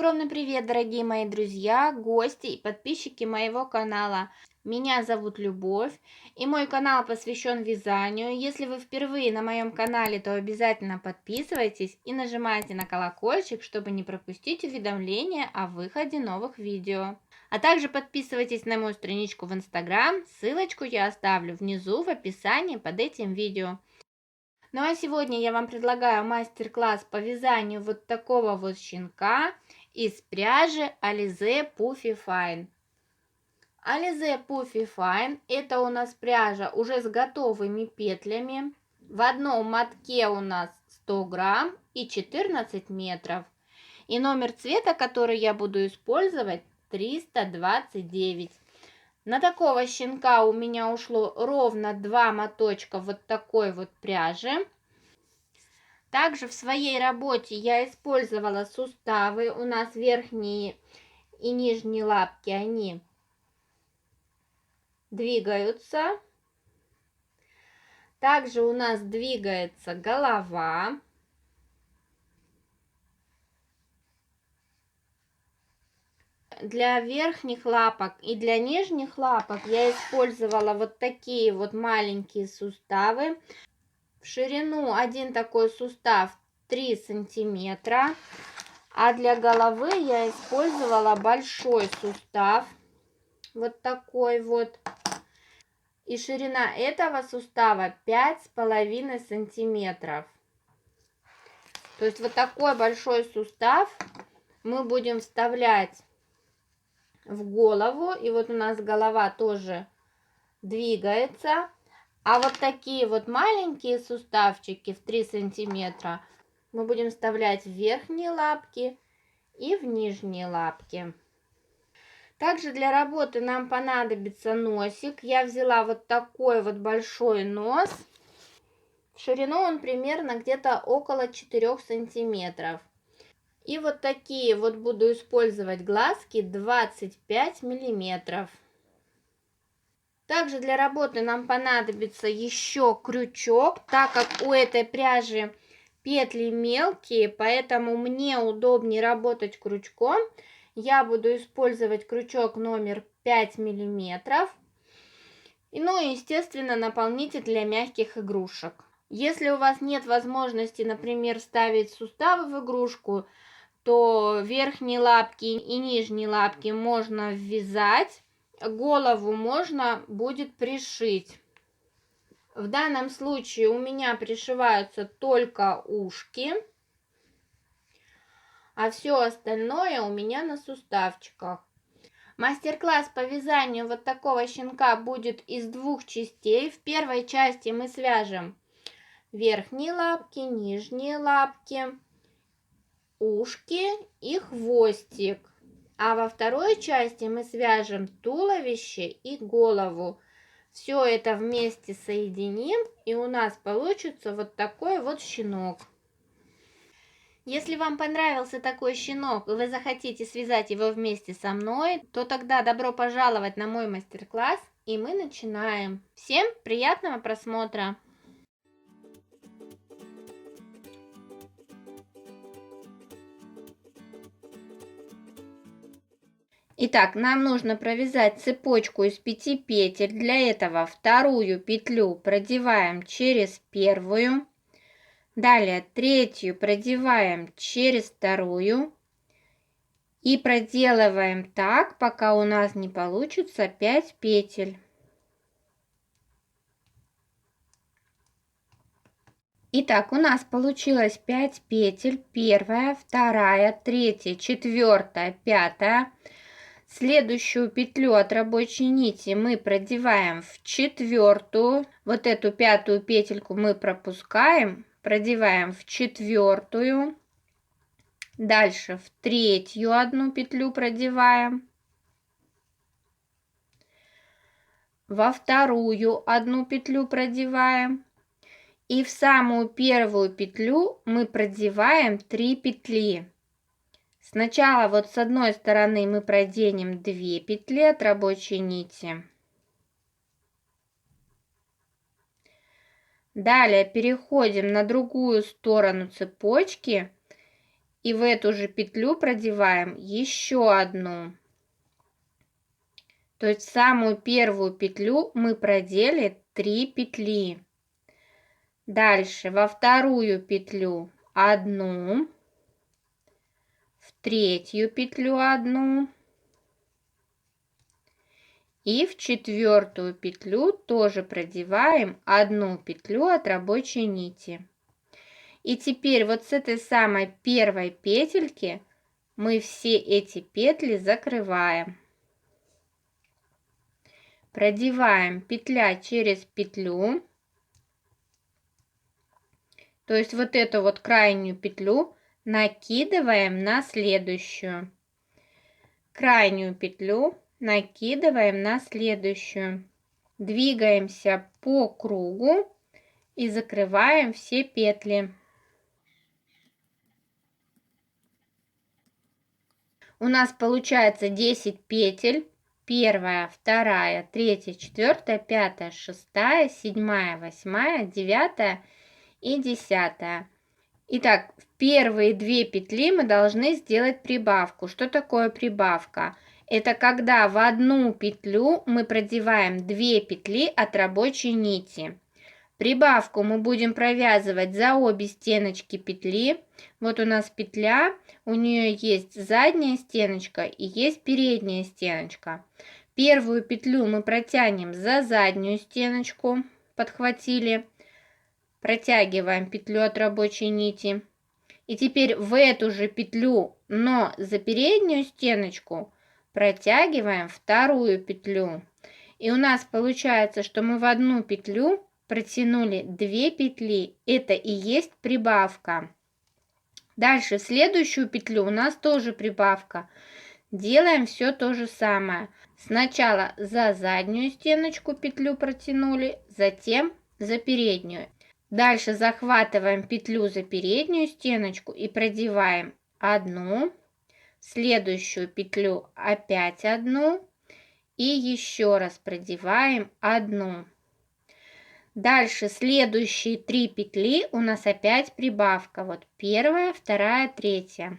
огромный привет, дорогие мои друзья, гости и подписчики моего канала. Меня зовут Любовь, и мой канал посвящен вязанию. Если вы впервые на моем канале, то обязательно подписывайтесь и нажимайте на колокольчик, чтобы не пропустить уведомления о выходе новых видео. А также подписывайтесь на мою страничку в Instagram, ссылочку я оставлю внизу в описании под этим видео. Ну а сегодня я вам предлагаю мастер-класс по вязанию вот такого вот щенка из пряжи Alize Puffy Fine. Alize Puffy Fine — это у нас пряжа уже с готовыми петлями. В одном мотке у нас 100 грамм и 14 метров. И номер цвета, который я буду использовать, 329. На такого щенка у меня ушло ровно 2 моточка вот такой вот пряжи. Также в своей работе я использовала суставы. У нас верхние и нижние лапки, они двигаются. Также у нас двигается голова. Для верхних лапок и для нижних лапок я использовала вот такие вот маленькие суставы. В ширину один такой сустав 3 сантиметра, а для головы я использовала большой сустав, вот такой вот. И ширина этого сустава 5,5 сантиметров. То есть вот такой большой сустав мы будем вставлять в голову. И вот у нас голова тоже двигается. А вот такие вот маленькие суставчики в 3 сантиметра мы будем вставлять в верхние лапки и в нижние лапки. Также для работы нам понадобится носик. Я взяла вот такой вот большой нос. В ширину он примерно где-то около 4 сантиметров. И вот такие вот буду использовать глазки 25 миллиметров. Также для работы нам понадобится еще крючок, так как у этой пряжи петли мелкие, поэтому мне удобнее работать крючком. Я буду использовать крючок номер 5 миллиметров. Ну и, естественно, наполнитель для мягких игрушек. Если у вас нет возможности, например, ставить суставы в игрушку, то верхние лапки и нижние лапки можно ввязать. Голову можно будет пришить. В данном случае у меня пришиваются только ушки, а все остальное у меня на суставчиках. Мастер-класс по вязанию вот такого щенка будет из 2 частей. В первой части мы свяжем верхние лапки, нижние лапки, ушки и хвостик. А во второй части мы свяжем туловище и голову. Все это вместе соединим, и у нас получится вот такой вот щенок. Если вам понравился такой щенок, и вы захотите связать его вместе со мной, то тогда добро пожаловать на мой мастер-класс, и мы начинаем. Всем приятного просмотра! Итак, нам нужно провязать цепочку из 5 петель. Для этого вторую петлю продеваем через первую. Далее третью продеваем через вторую. И проделываем так, пока у нас не получится 5 петель. Итак, у нас получилось 5 петель. Первая, вторая, третья, четвертая, пятая. Следующую петлю от рабочей нити мы продеваем в четвертую. Вот эту пятую петельку мы пропускаем, продеваем в четвертую. Дальше в третью одну петлю продеваем. Во вторую одну петлю продеваем. И в самую первую петлю мы продеваем 3 петли. Сначала вот с одной стороны мы проденем 2 петли от рабочей нити. Далее переходим на другую сторону цепочки И в эту же петлю продеваем еще одну. То есть в самую первую петлю мы продели 3 петли. Дальше во вторую петлю 1, в третью петлю 1 и в четвертую петлю тоже продеваем 1 петлю от рабочей нити. И теперь вот с этой самой первой петельки мы все эти петли закрываем. Продеваем петля через петлю. То есть вот эту вот крайнюю петлю накидываем на следующую. Крайнюю петлю накидываем на следующую. Двигаемся по кругу и закрываем все петли. У нас получается 10 петель. Первая, вторая, третья, четвертая, пятая, шестая, седьмая, восьмая, девятая и 10. Итак, в первые 2 петли мы должны сделать прибавку. Что такое прибавка? Это когда в одну петлю мы продеваем 2 петли от рабочей нити. Прибавку мы будем провязывать за обе стеночки петли. Вот у нас петля, у нее есть задняя стеночка и есть передняя стеночка. Первую петлю мы протянем за заднюю стеночку, подхватили, протягиваем петлю от рабочей нити. И теперь в эту же петлю, но за переднюю стеночку, протягиваем вторую петлю. И у нас получается, что мы в одну петлю протянули 2 петли. Это и есть прибавка. Дальше в следующую петлю у нас тоже прибавка. Делаем все то же самое. Сначала за заднюю стеночку петлю протянули, затем за переднюю. Дальше захватываем петлю за переднюю стеночку и продеваем 1, следующую петлю опять 1 и еще раз продеваем 1. Дальше следующие 3 петли у нас опять прибавка. Вот первая, вторая, третья.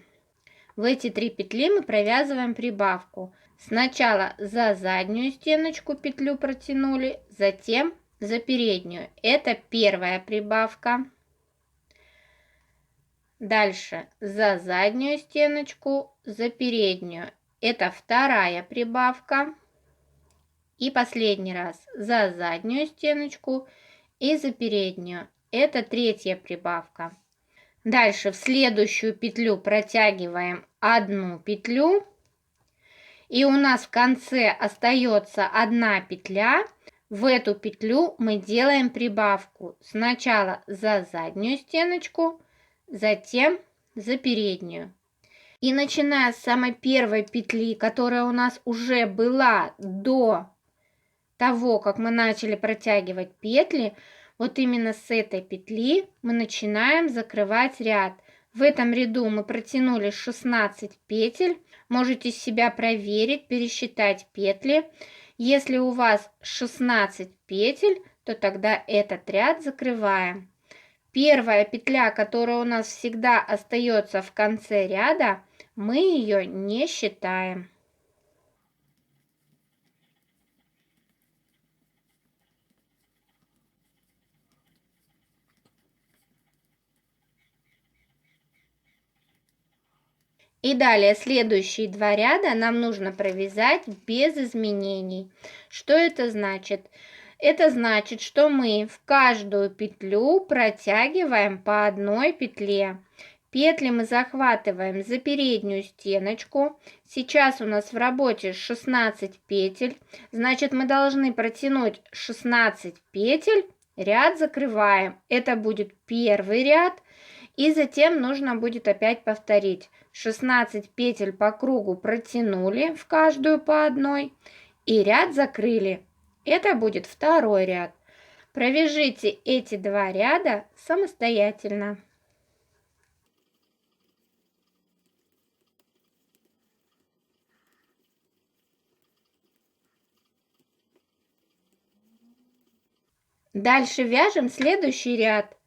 В эти 3 петли мы провязываем прибавку. Сначала за заднюю стеночку петлю протянули, затем за переднюю. Это первая прибавка. Дальше за заднюю стеночку, за переднюю. Это вторая прибавка. И последний раз за заднюю стеночку и за переднюю. Это третья прибавка. Дальше в следующую петлю протягиваем 1 петлю. И у нас в конце остается 1 петля. В эту петлю мы делаем прибавку. Сначала за заднюю стеночку, затем за переднюю. И начиная с самой первой петли, которая у нас уже была до того, как мы начали протягивать петли, вот именно с этой петли мы начинаем закрывать ряд. В этом ряду мы протянули 16 петель. Можете себя проверить, пересчитать петли. Если у вас 16 петель, то тогда этот ряд закрываем. Первая петля, которая у нас всегда остается в конце ряда, мы ее не считаем. И далее следующие 2 ряда нам нужно провязать без изменений. Что это значит? Это значит, что мы в каждую петлю протягиваем по 1 петле. Петли мы захватываем за переднюю стеночку. Сейчас у нас в работе 16 петель. Значит, мы должны протянуть 16 петель. Ряд закрываем. Это будет первый ряд. И затем нужно будет опять повторить. 16 петель по кругу протянули в каждую по 1 и ряд закрыли. Это будет второй ряд. Провяжите эти 2 ряда самостоятельно. Дальше вяжем следующий ряд.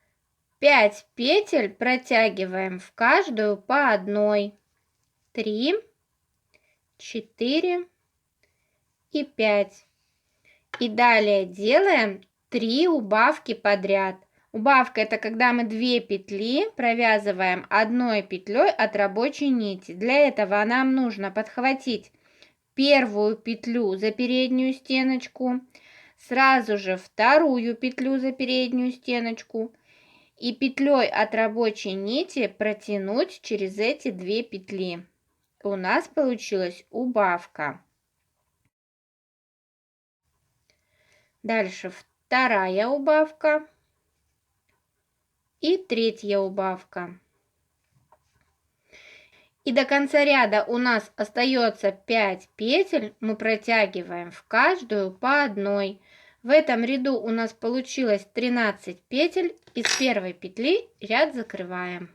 5 петель протягиваем в каждую по одной. 3, 4 и 5. И далее делаем 3 убавки подряд. Убавка — это когда мы 2 петли провязываем одной петлей от рабочей нити. Для этого нам нужно подхватить первую петлю за переднюю стеночку, сразу же вторую петлю за переднюю стеночку и петлей от рабочей нити протянуть через эти 2 петли. У нас получилась убавка. Дальше вторая убавка и третья убавка. И до конца ряда у нас остается 5 петель, мы протягиваем в каждую по одной. В этом ряду у нас получилось 13 петель, из первой петли ряд закрываем.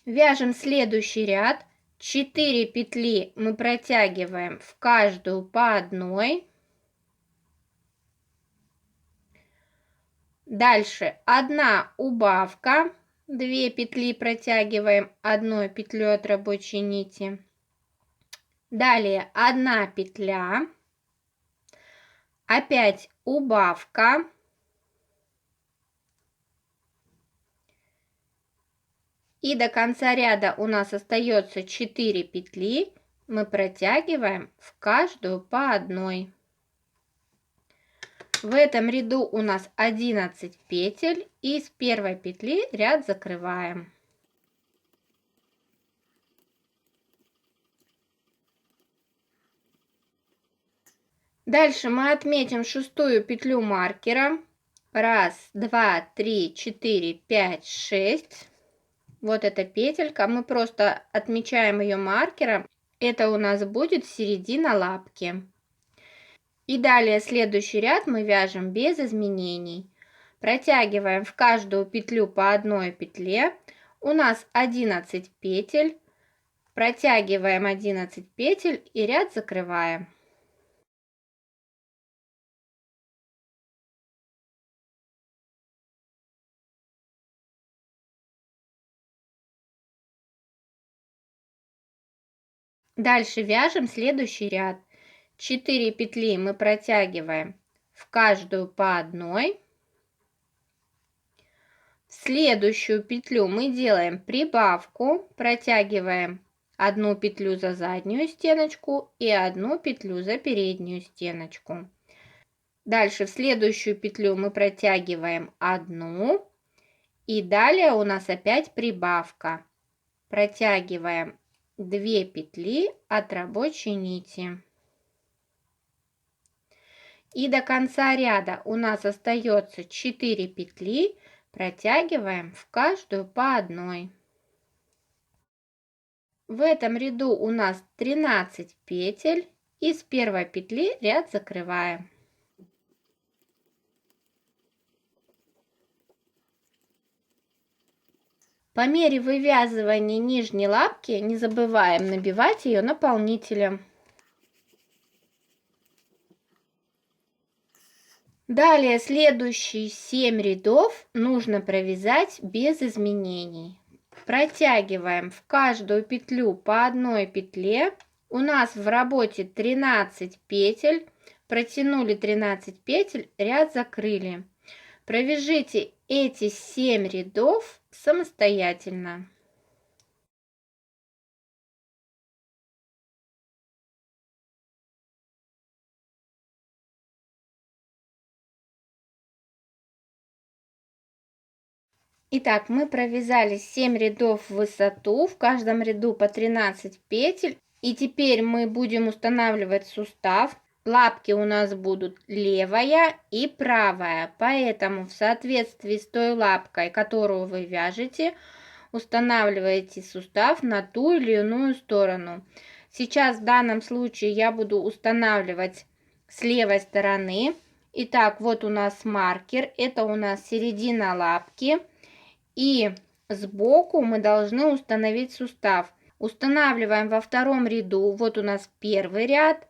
Вяжем следующий ряд. 4 петли мы протягиваем в каждую по одной. Дальше 1 убавка, 2 петли протягиваем одной петлей от рабочей нити. Далее 1 петля, опять убавка, и до конца ряда у нас остается 4 петли, мы протягиваем в каждую по одной. В этом ряду у нас 11 петель, и с первой петли ряд закрываем. Дальше мы отметим 6-ю петлю маркера. 1, 2, 3, 4, 5, 6. Вот эта петелька, мы просто отмечаем ее маркером. Это у нас будет середина лапки. И далее следующий ряд мы вяжем без изменений. Протягиваем в каждую петлю по одной петле. У нас 11 петель. Протягиваем 11 петель и ряд закрываем. Дальше вяжем следующий ряд. 4 петли мы протягиваем в каждую по одной. В следующую петлю мы делаем прибавку, протягиваем 1 петлю за заднюю стеночку и 1 петлю за переднюю стеночку. Дальше в следующую петлю мы протягиваем 1, и далее у нас опять прибавка. Протягиваем 2 петли от рабочей нити. И до конца ряда у нас остается 4 петли, протягиваем в каждую по одной. В этом ряду у нас 13 петель, и с первой петли ряд закрываем. По мере вывязывания нижней лапки не забываем набивать ее наполнителем. Далее следующие 7 рядов нужно провязать без изменений. Протягиваем в каждую петлю по одной петле. У нас в работе 13 петель. Протянули 13 петель, ряд закрыли. Провяжите эти 7 рядов самостоятельно. Итак, мы провязали 7 рядов в высоту, в каждом ряду по 13 петель. И теперь мы будем устанавливать сустав. Лапки у нас будут левая и правая, поэтому в соответствии с той лапкой, которую вы вяжете, устанавливаете сустав на ту или иную сторону. Сейчас в данном случае я буду устанавливать с левой стороны. Итак, вот у нас маркер, это у нас середина лапки. И сбоку мы должны установить сустав. Устанавливаем во втором ряду, вот у нас первый ряд,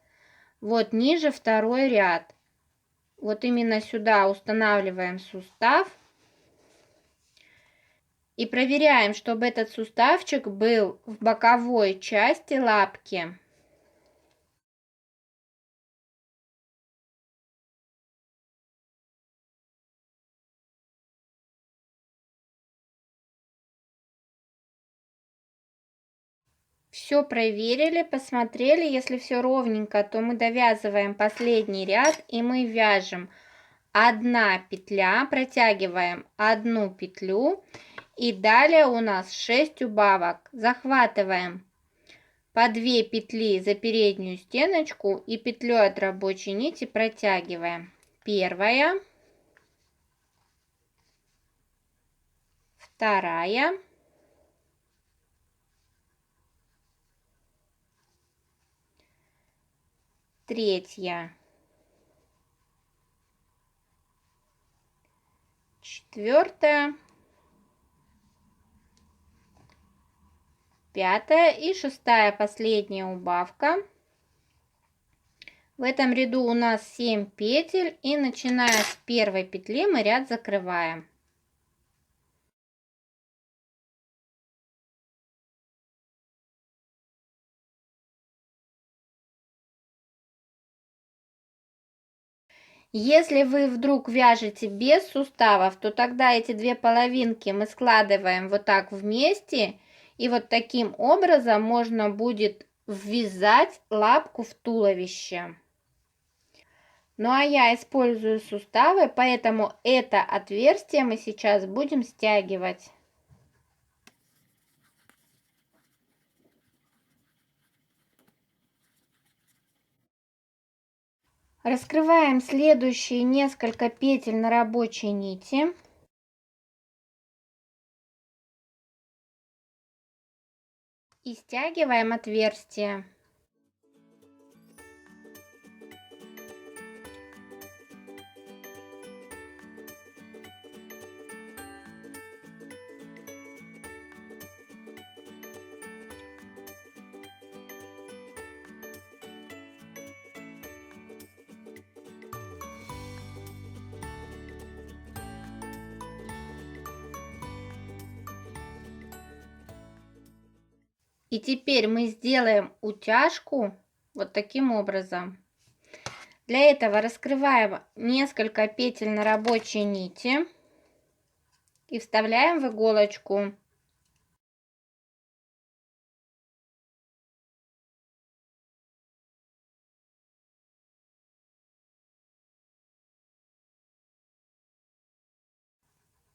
Вот ниже второй ряд. Вот именно сюда устанавливаем сустав. И проверяем, чтобы этот суставчик был в боковой части лапки. Все проверили, посмотрели. Если все ровненько, то мы довязываем последний ряд и мы вяжем 1 петля, протягиваем 1 петлю и далее у нас 6 убавок. Захватываем по 2 петли за переднюю стеночку и петлю от рабочей нити протягиваем. Первая, вторая, третья, четвертая, пятая и шестая, последняя убавка. В этом ряду у нас 7 петель, и начиная с первой петли мы ряд закрываем. Если вы вдруг вяжете без суставов, то тогда эти две половинки мы складываем вот так вместе, и вот таким образом можно будет ввязать лапку в туловище. Ну а я использую суставы, поэтому это отверстие мы сейчас будем стягивать. Раскрываем следующие несколько петель на рабочей нити. И стягиваем отверстие. И теперь мы сделаем утяжку вот таким образом. Для этого раскрываем несколько петель на рабочей нити и вставляем в иголочку.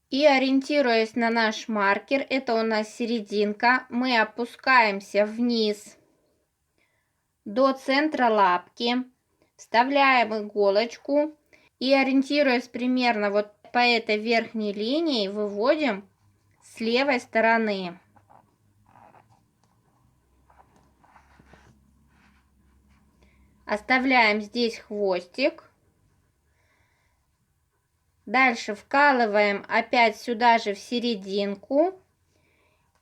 И ориентируясь на наш маркер, это у нас серединка, мы опускаемся вниз до центра лапки, вставляем иголочку и, ориентируясь примерно вот по этой верхней линии, выводим с левой стороны. Оставляем здесь хвостик. Дальше вкалываем опять сюда же в серединку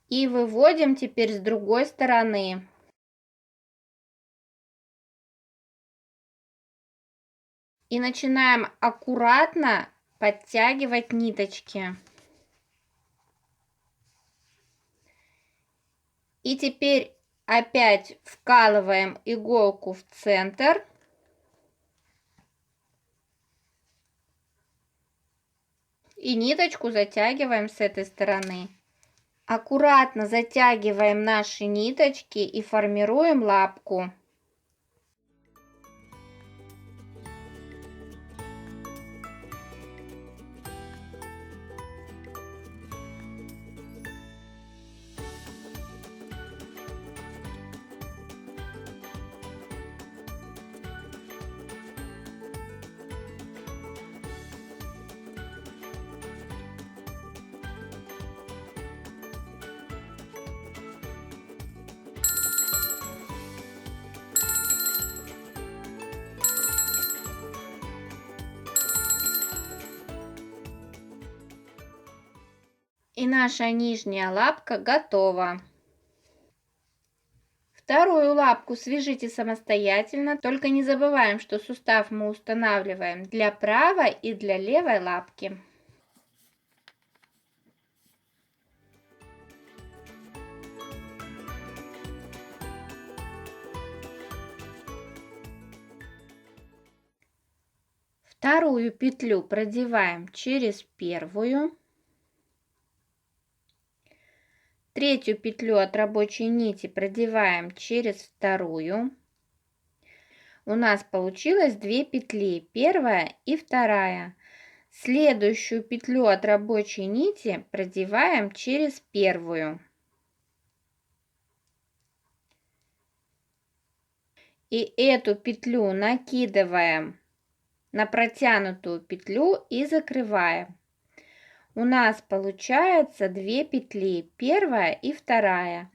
и выводим теперь с другой стороны. И начинаем аккуратно подтягивать ниточки. И теперь опять вкалываем иголку в центр. И ниточку затягиваем с этой стороны. Аккуратно затягиваем наши ниточки и формируем лапку. И наша нижняя лапка готова. Вторую лапку свяжите самостоятельно, только не забываем, что сустав мы устанавливаем для правой и для левой лапки. Вторую петлю продеваем через первую. Третью петлю от рабочей нити продеваем через вторую. У нас получилось 2 петли, первая и вторая. Следующую петлю от рабочей нити продеваем через первую. И эту петлю накидываем на протянутую петлю и закрываем. У нас получается 2 петли, первая и вторая.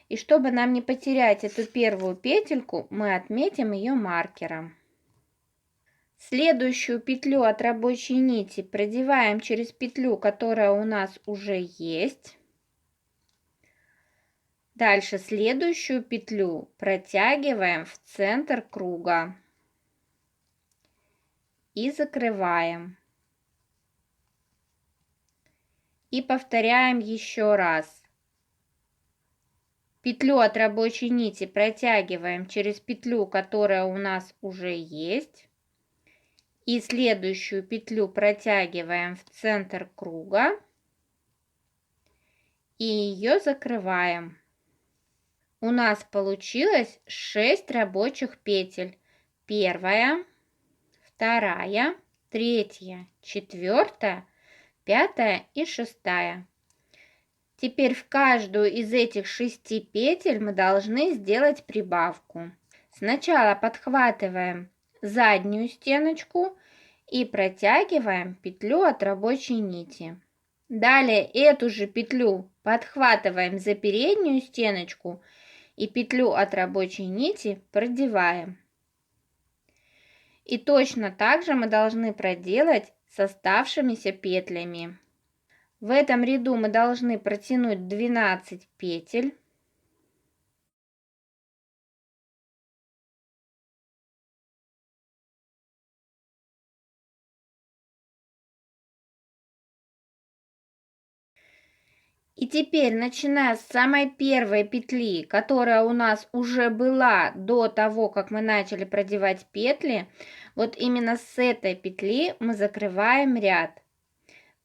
И чтобы нам не потерять эту первую петельку, мы отметим ее маркером. Следующую петлю от рабочей нити продеваем через петлю, которая у нас уже есть. Дальше следующую петлю протягиваем в центр круга и закрываем. И повторяем еще раз. Петлю от рабочей нити протягиваем через петлю, которая у нас уже есть. И следующую петлю протягиваем в центр круга и ее закрываем. У нас получилось 6 рабочих петель. Первая, вторая, третья, четвертая, пятая и шестая. Теперь в каждую из этих 6 петель мы должны сделать прибавку. Сначала подхватываем заднюю стеночку и протягиваем петлю от рабочей нити. Далее эту же петлю подхватываем за переднюю стеночку и петлю от рабочей нити продеваем. И точно так же мы должны проделать с оставшимися петлями. В этом ряду мы должны протянуть 12 петель. И теперь, начиная с самой первой петли, которая у нас уже была до того, как мы начали продевать петли, вот именно с этой петли мы закрываем ряд.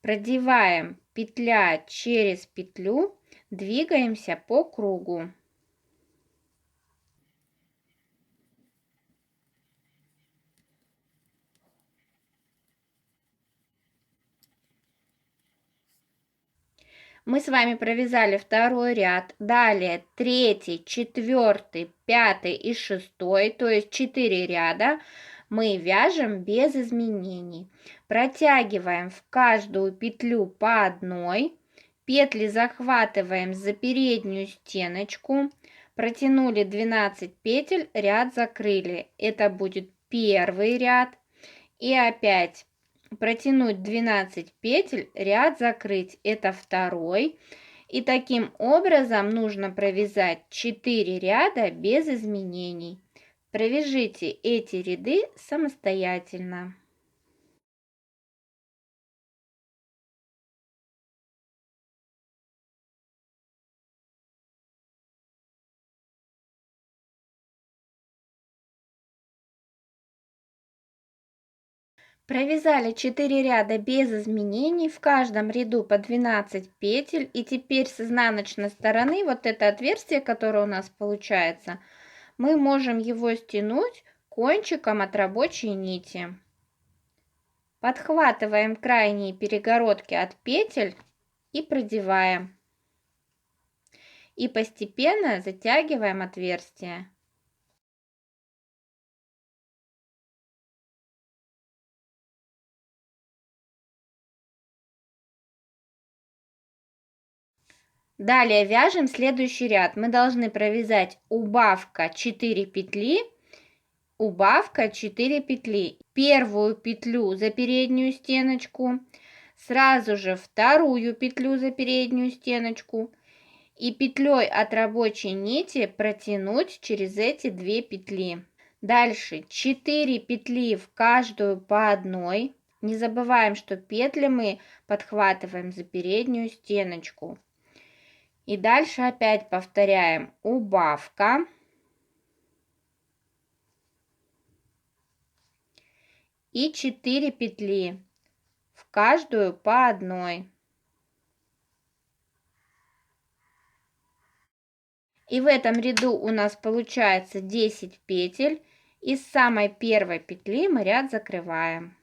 Продеваем петля через петлю, двигаемся по кругу. Мы с вами провязали второй ряд, далее третий, четвертый, пятый и шестой, то есть 4 ряда мы вяжем без изменений. Протягиваем в каждую петлю по одной, петли захватываем за переднюю стеночку, протянули 12 петель, ряд закрыли. Это будет первый ряд. И опять протянуть 12 петель, ряд закрыть, это второй. И таким образом нужно провязать 4 ряда без изменений. Провяжите эти ряды самостоятельно. Провязали 4 ряда без изменений, в каждом ряду по 12 петель. И теперь с изнаночной стороны, вот это отверстие, которое у нас получается, мы можем его стянуть кончиком от рабочей нити. Подхватываем крайние перегородки от петель и продеваем. И постепенно затягиваем отверстие. Далее вяжем следующий ряд. Мы должны провязать убавка 4 петли, убавка 4 петли. Первую петлю за переднюю стеночку, сразу же вторую петлю за переднюю стеночку и петлей от рабочей нити протянуть через эти 2 петли. Дальше 4 петли в каждую по одной. Не забываем, что петли мы подхватываем за переднюю стеночку. И дальше опять повторяем убавка. И 4 петли в каждую по одной. И в этом ряду у нас получается 10 петель. И с самой первой петли мы ряд закрываем.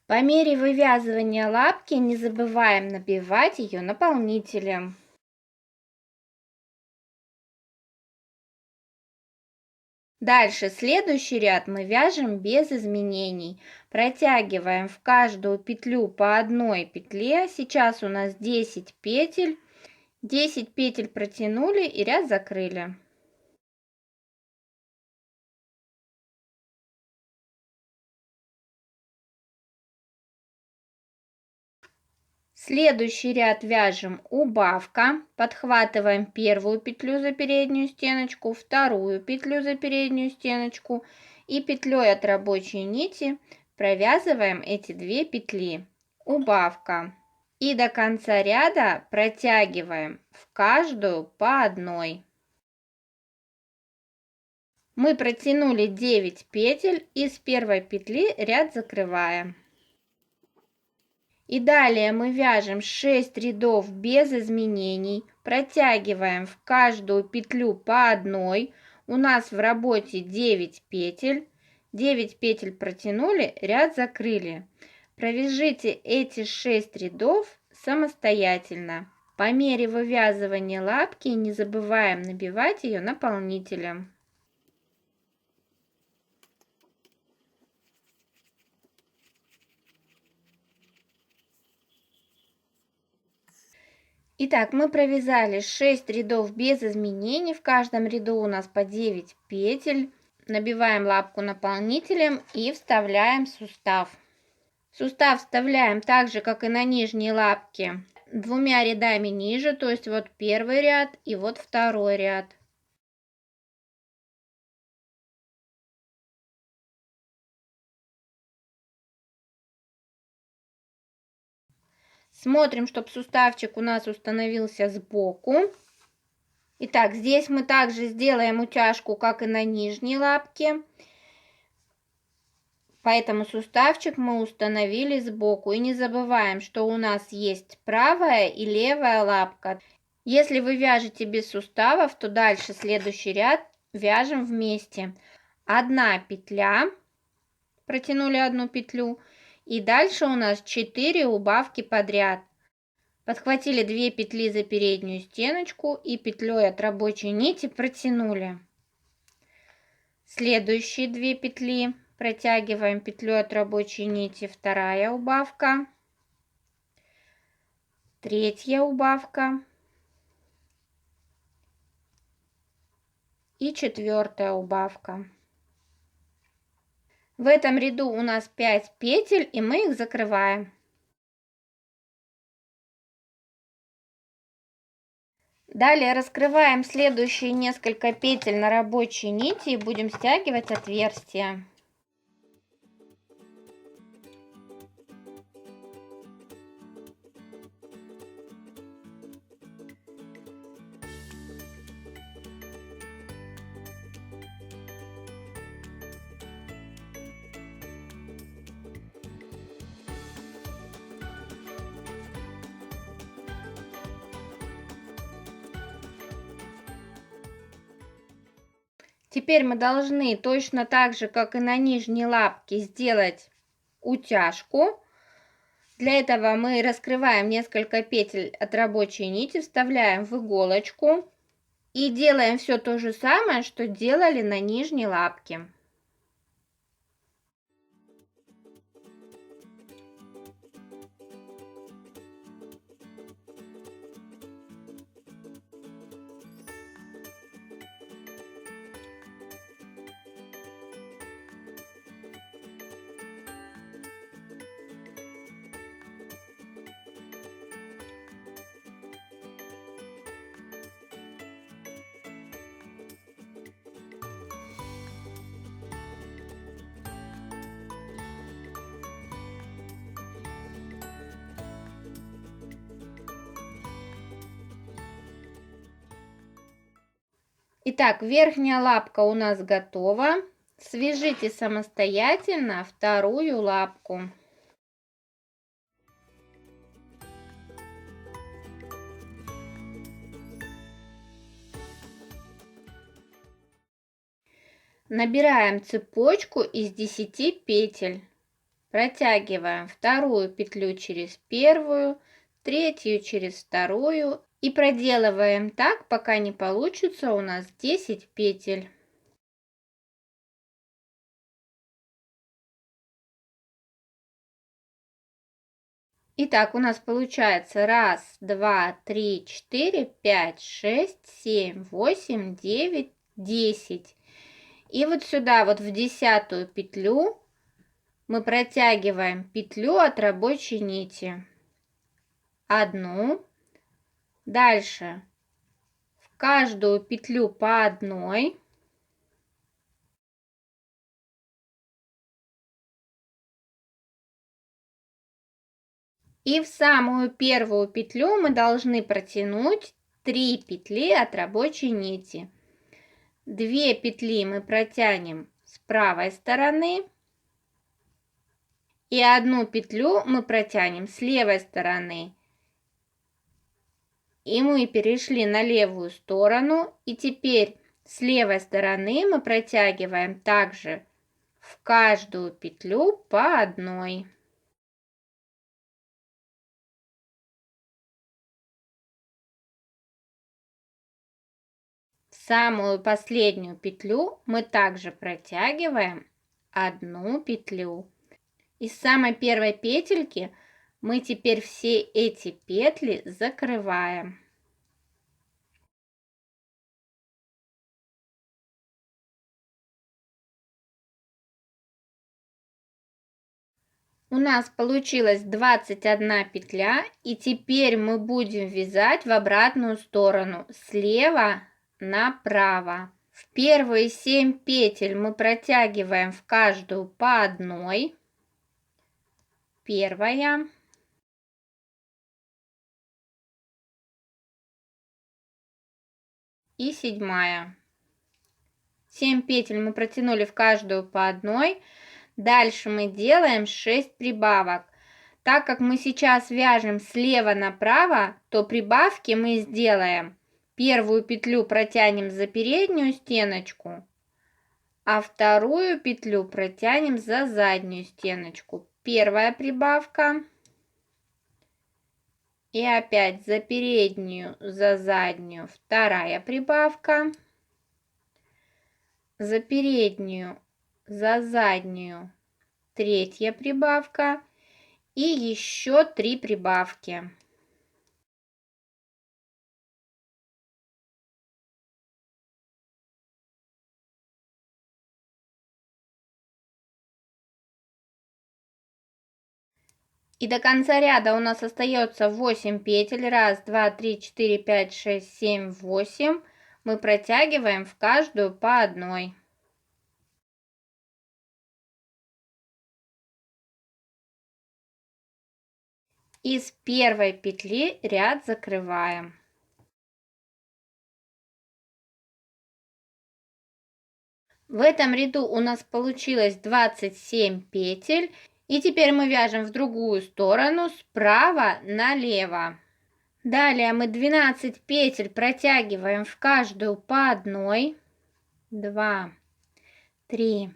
По мере вывязывания лапки не забываем набивать ее наполнителем. Дальше следующий ряд мы вяжем без изменений. Протягиваем в каждую петлю по одной петле. Сейчас у нас 10 петель. 10 петель протянули и ряд закрыли. Следующий ряд вяжем убавка, подхватываем первую петлю за переднюю стеночку, вторую петлю за переднюю стеночку и петлей от рабочей нити провязываем эти 2 петли. Убавка. И до конца ряда протягиваем в каждую по одной. Мы протянули 9 петель и с первой петли ряд закрываем. И далее мы вяжем 6 рядов без изменений, протягиваем в каждую петлю по одной. У нас в работе 9 петель. 9 петель протянули, ряд закрыли. Провяжите эти 6 рядов самостоятельно. По мере вывязывания лапки не забываем набивать ее наполнителем. Итак, мы провязали 6 рядов без изменений. В каждом ряду у нас по 9 петель. Набиваем лапку наполнителем и вставляем сустав. Сустав вставляем так же, как и на нижней лапке, 2 рядами ниже, то есть вот первый ряд и вот второй ряд. Смотрим, чтобы суставчик у нас установился сбоку. Итак, здесь мы также сделаем утяжку, как и на нижней лапке. Поэтому суставчик мы установили сбоку. И не забываем, что у нас есть правая и левая лапка. Если вы вяжете без суставов, то дальше следующий ряд вяжем вместе. 1 петля, протянули 1 петлю. И дальше у нас 4 убавки подряд. Подхватили 2 петли за переднюю стеночку и петлей от рабочей нити протянули. Следующие 2 петли протягиваем петлей от рабочей нити, 2 убавка, 3 убавка и 4 убавка. В этом ряду у нас 5 петель, и мы их закрываем. Далее раскрываем следующие несколько петель на рабочей нити и будем стягивать отверстия. Теперь мы должны точно так же, как и на нижней лапке, сделать утяжку. Для этого мы раскрываем несколько петель от рабочей нити, вставляем в иголочку и делаем все то же самое, что делали на нижней лапке. Итак, верхняя лапка у нас готова. Свяжите самостоятельно вторую лапку. Набираем цепочку из 10 петель. Протягиваем вторую петлю через первую, третью через вторую и проделываем так, пока не получится у нас 10 петель. Итак, у нас получается 1, 2, 3, 4, 5, 6, 7, 8, 9, 10. И вот сюда, вот в 10-ю петлю, мы протягиваем петлю от рабочей нити. Одну. Дальше в каждую петлю по одной. И в самую первую петлю мы должны протянуть 3 петли от рабочей нити. 2 петли мы протянем с правой стороны. И 1 петлю мы протянем с левой стороны. И мы перешли на левую сторону. И теперь с левой стороны мы протягиваем также в каждую петлю по одной. В самую последнюю петлю мы также протягиваем 1 петлю. Из самой первой петельки мы теперь все эти петли закрываем. У нас получилось 21 петля, и теперь мы будем вязать в обратную сторону, слева направо. В первые 7 петель мы протягиваем в каждую по одной. Первая. И 7. 7 петель мы протянули в каждую по одной. Дальше мы делаем 6 прибавок. Так как мы сейчас вяжем слева направо, то прибавки мы сделаем. Первую петлю протянем за переднюю стеночку, а вторую петлю протянем за заднюю стеночку. Первая прибавка. И опять за переднюю, за заднюю вторая прибавка. За переднюю, за заднюю третья прибавка. И еще 3 прибавки. И до конца ряда у нас остается 8 петель. 1, 2, 3, 4, 5, 6, 7, 8. Мы протягиваем в каждую по одной. Из первой петли ряд закрываем. В этом ряду у нас получилось 27 петель. И теперь мы вяжем в другую сторону, справа налево. Далее мы 12 петель протягиваем в каждую по одной. 2, 3,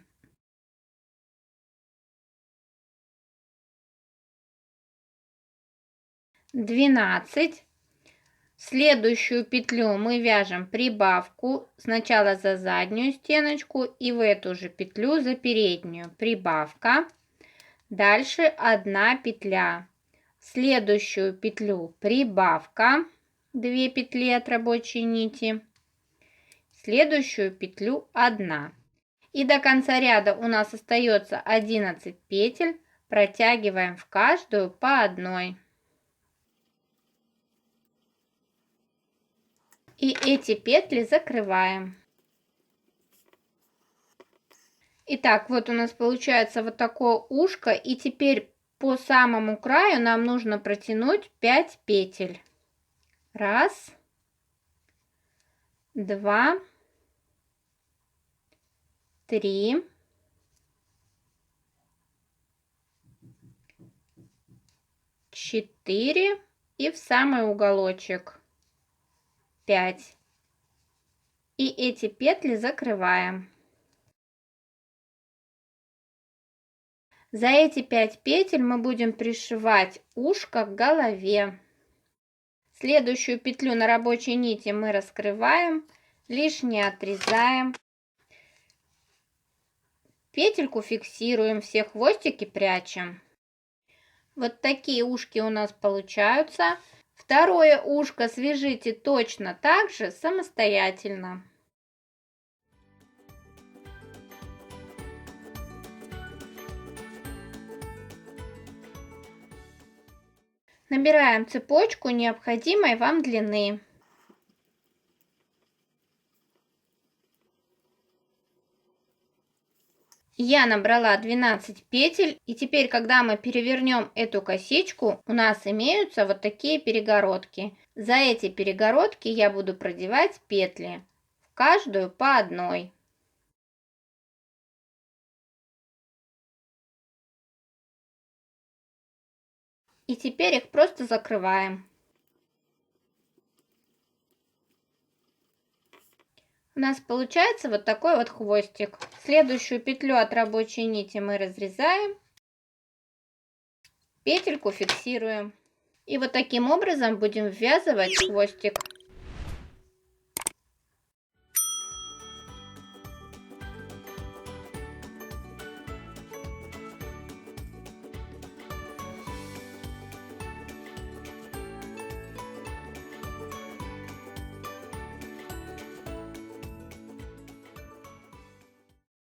12. Следующую петлю мы вяжем прибавку сначала за заднюю стеночку и в эту же петлю за переднюю прибавка. Дальше 1 петля. Следующую петлю прибавка, 2 петли от рабочей нити. Следующую петлю 1. И до конца ряда у нас остается 11 петель. Протягиваем в каждую по одной. И эти петли закрываем. Итак, вот у нас получается вот такое ушко. И теперь по самому краю нам нужно протянуть 5 петель. 1, 2, 3, 4 и в самый уголочек 5. И эти петли закрываем. За эти 5 петель мы будем пришивать ушко к голове. Следующую петлю на рабочей нити мы раскрываем, лишнее отрезаем. Петельку фиксируем, все хвостики прячем. Вот такие ушки у нас получаются. Второе ушко свяжите точно так же самостоятельно. Набираем цепочку необходимой вам длины. Я набрала 12 петель, и теперь, когда мы перевернем эту косичку, у нас имеются вот такие перегородки. За эти перегородки я буду продевать петли, в каждую по одной. И теперь их просто закрываем. У нас получается вот такой вот хвостик. Следующую петлю от рабочей нити мы разрезаем, петельку фиксируем. И вот таким образом будем ввязывать хвостик.